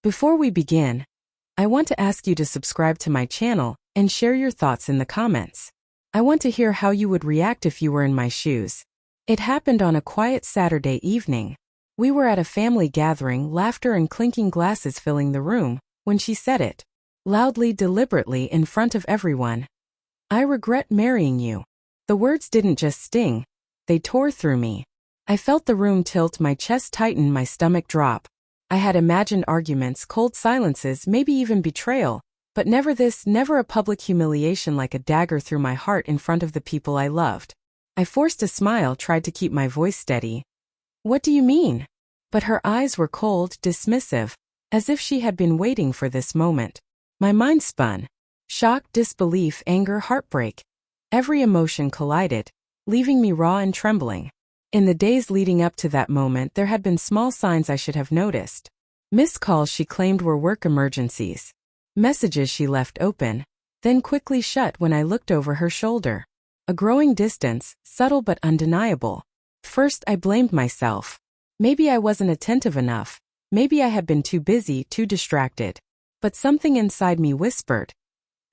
Before we begin, I want to ask you to subscribe to my channel and share your thoughts in the comments. I want to hear how you would react if you were in my shoes. It happened on a quiet Saturday evening. We were at a family gathering, laughter and clinking glasses filling the room, when she said it, loudly, deliberately, in front of everyone. I regret marrying you. The words didn't just sting, they tore through me. I felt the room tilt, my chest tighten, my stomach drop. I had imagined arguments, cold silences, maybe even betrayal, but never this, never a public humiliation like a dagger through my heart in front of the people I loved. I forced a smile, tried to keep my voice steady. What do you mean? But her eyes were cold, dismissive, as if she had been waiting for this moment. My mind spun. Shock, disbelief, anger, heartbreak. Every emotion collided, leaving me raw and trembling. In the days leading up to that moment, there had been small signs I should have noticed. Missed calls she claimed were work emergencies. Messages she left open, then quickly shut when I looked over her shoulder. A growing distance, subtle but undeniable. First, I blamed myself. Maybe I wasn't attentive enough. Maybe I had been too busy, too distracted. But something inside me whispered,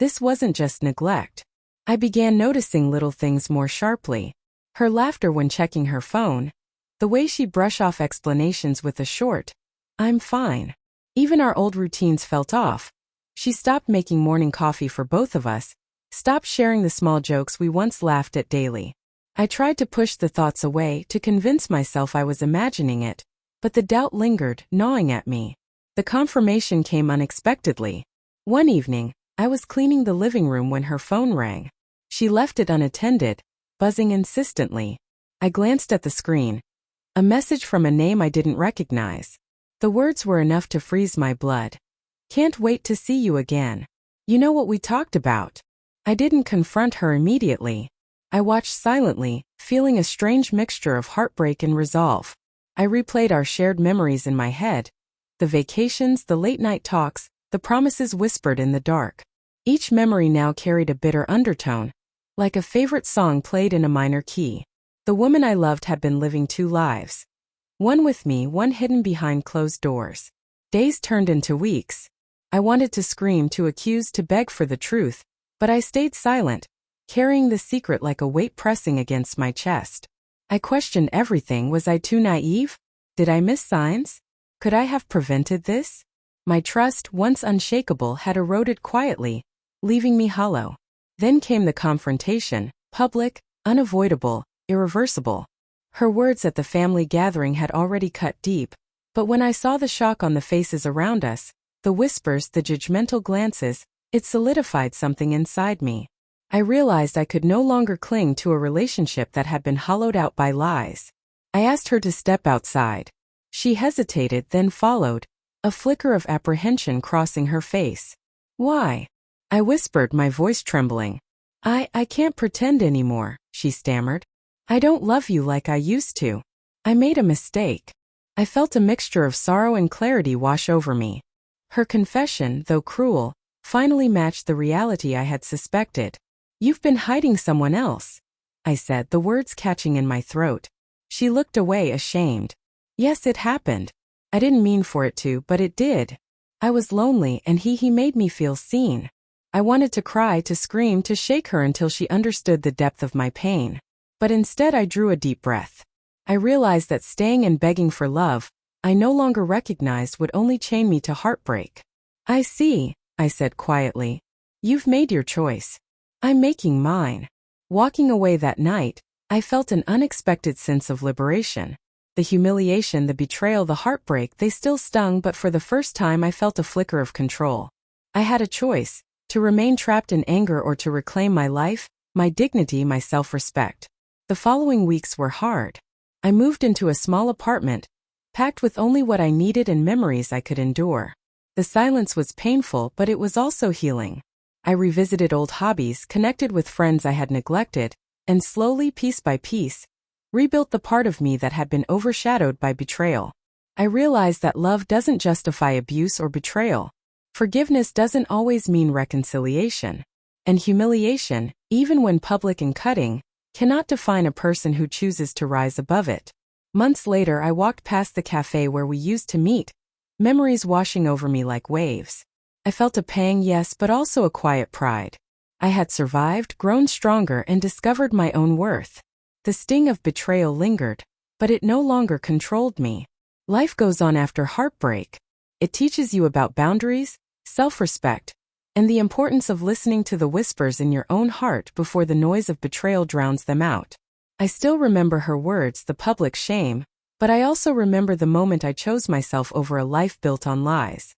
this wasn't just neglect. I began noticing little things more sharply. Her laughter when checking her phone. The way she brushed off explanations with a short, I'm fine. Even our old routines felt off. She stopped making morning coffee for both of us, stopped sharing the small jokes we once laughed at daily. I tried to push the thoughts away, to convince myself I was imagining it, but the doubt lingered, gnawing at me. The confirmation came unexpectedly. One evening, I was cleaning the living room when her phone rang. She left it unattended, buzzing insistently. I glanced at the screen. A message from a name I didn't recognize. The words were enough to freeze my blood. Can't wait to see you again. You know what we talked about. I didn't confront her immediately. I watched silently, feeling a strange mixture of heartbreak and resolve. I replayed our shared memories in my head. The vacations, the late-night talks, the promises whispered in the dark. Each memory now carried a bitter undertone, like a favorite song played in a minor key. The woman I loved had been living two lives. One with me, one hidden behind closed doors. Days turned into weeks. I wanted to scream, to accuse, to beg for the truth, but I stayed silent, carrying the secret like a weight pressing against my chest. I questioned everything. Was I too naive? Did I miss signs? Could I have prevented this? My trust, once unshakable, had eroded quietly, leaving me hollow. Then came the confrontation, public, unavoidable, irreversible. Her words at the family gathering had already cut deep, but when I saw the shock on the faces around us, the whispers, the judgmental glances, it solidified something inside me. I realized I could no longer cling to a relationship that had been hollowed out by lies. I asked her to step outside. She hesitated, then followed, a flicker of apprehension crossing her face. Why? I whispered, my voice trembling. I can't pretend anymore, she stammered. I don't love you like I used to. I made a mistake. I felt a mixture of sorrow and clarity wash over me. Her confession, though cruel, finally matched the reality I had suspected. You've been hiding someone else, I said, the words catching in my throat. She looked away, ashamed. Yes, it happened. I didn't mean for it to, but it did. I was lonely, and he made me feel seen. I wanted to cry, to scream, to shake her until she understood the depth of my pain. But instead I drew a deep breath. I realized that staying and begging for love, I no longer recognized, would only chain me to heartbreak. I see, I said quietly. You've made your choice. I'm making mine. Walking away that night, I felt an unexpected sense of liberation. The humiliation, the betrayal, the heartbreak, they still stung, but for the first time I felt a flicker of control. I had a choice. To remain trapped in anger or to reclaim my life, my dignity, my self-respect. The following weeks were hard. I moved into a small apartment, packed with only what I needed and memories I could endure. The silence was painful, but it was also healing. I revisited old hobbies, connected with friends I had neglected, and slowly, piece by piece, rebuilt the part of me that had been overshadowed by betrayal. I realized that love doesn't justify abuse or betrayal. Forgiveness doesn't always mean reconciliation. And humiliation, even when public and cutting, cannot define a person who chooses to rise above it. Months later, I walked past the cafe where we used to meet, memories washing over me like waves. I felt a pang, yes, but also a quiet pride. I had survived, grown stronger, and discovered my own worth. The sting of betrayal lingered, but it no longer controlled me. Life goes on after heartbreak. It teaches you about boundaries, self-respect, and the importance of listening to the whispers in your own heart before the noise of betrayal drowns them out. I still remember her words, the public shame, but I also remember the moment I chose myself over a life built on lies.